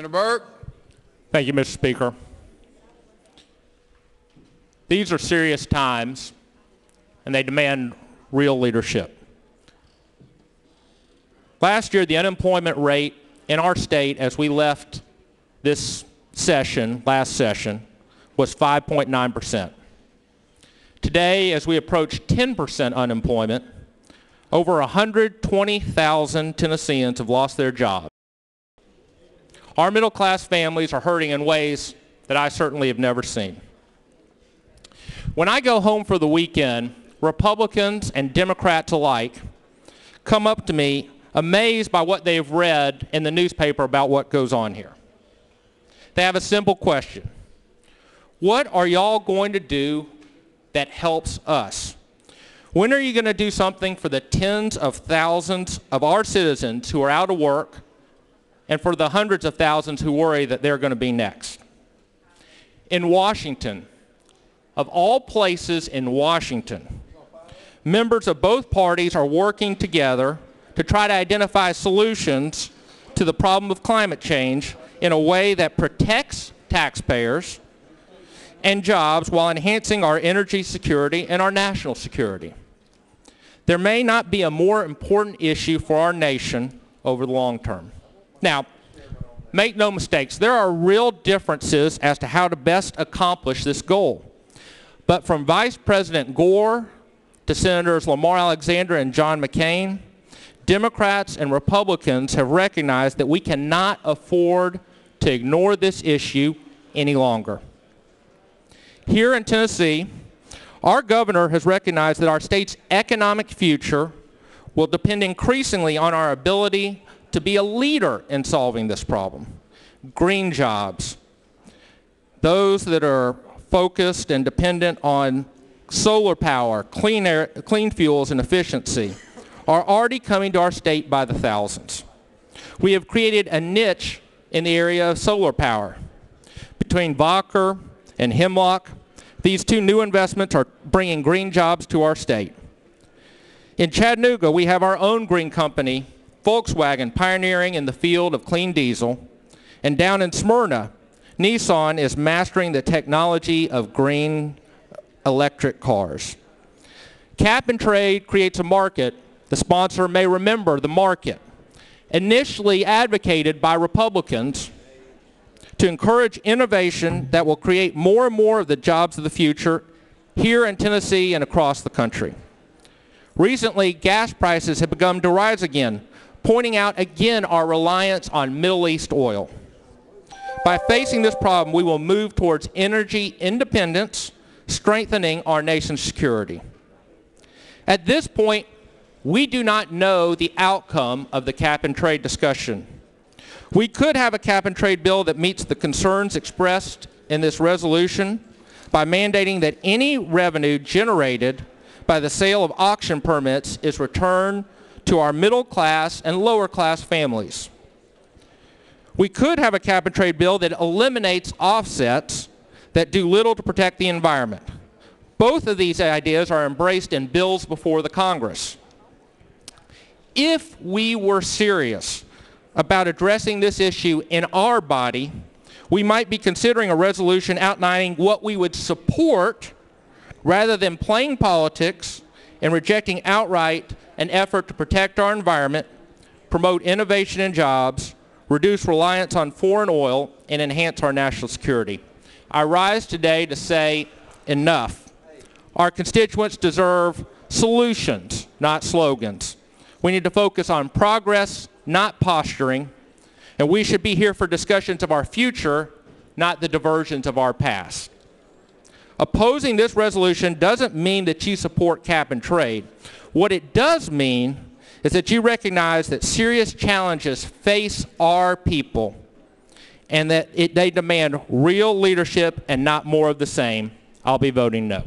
Senator Berke. Thank you, Mr. Speaker. These are serious times, and they demand real leadership. Last year, the unemployment rate in our state as we left this session, last session, was 5.9%. Today, as we approach 10% unemployment, over 120,000 Tennesseans have lost their jobs. Our middle-class families are hurting in ways that I certainly have never seen. When I go home for the weekend, Republicans and Democrats alike come up to me amazed by what they've read in the newspaper about what goes on here. They have a simple question. What are y'all going to do that helps us? When are you going to do something for the tens of thousands of our citizens who are out of work and for the hundreds of thousands who worry that they're going to be next? In Washington, of all places in Washington, members of both parties are working together to try to identify solutions to the problem of climate change in a way that protects taxpayers and jobs while enhancing our energy security and our national security. There may not be a more important issue for our nation over the long term. Now, make no mistakes, there are real differences as to how to best accomplish this goal. But from Vice President Gore to Senators Lamar Alexander and John McCain, Democrats and Republicans have recognized that we cannot afford to ignore this issue any longer. Here in Tennessee, our governor has recognized that our state's economic future will depend increasingly on our ability to be a leader in solving this problem. Green jobs, those that are focused and dependent on solar power, clean air, clean fuels, and efficiency, are already coming to our state by the thousands. We have created a niche in the area of solar power. Between Berke and Hemlock, these two new investments are bringing green jobs to our state. In Chattanooga, we have our own green company, Volkswagen, pioneering in the field of clean diesel. And down in Smyrna, Nissan is mastering the technology of green electric cars. Cap and trade creates a market. The sponsor may remember the market, initially advocated by Republicans to encourage innovation that will create more and more of the jobs of the future here in Tennessee and across the country. Recently, gas prices have begun to rise again, pointing out again our reliance on Middle East oil. By facing this problem, we will move towards energy independence, strengthening our nation's security. At this point, we do not know the outcome of the cap and trade discussion. We could have a cap and trade bill that meets the concerns expressed in this resolution by mandating that any revenue generated by the sale of auction permits is returned to our middle class and lower class families. We could have a cap and trade bill that eliminates offsets that do little to protect the environment. Both of these ideas are embraced in bills before the Congress. If we were serious about addressing this issue in our body, we might be considering a resolution outlining what we would support rather than playing politics and rejecting outright an effort to protect our environment, promote innovation and jobs, reduce reliance on foreign oil, and enhance our national security. I rise today to say enough. Our constituents deserve solutions, not slogans. We need to focus on progress, not posturing, and we should be here for discussions of our future, not the diversions of our past. Opposing this resolution doesn't mean that you support cap and trade. What it does mean is that you recognize that serious challenges face our people and that they demand real leadership and not more of the same. I'll be voting no.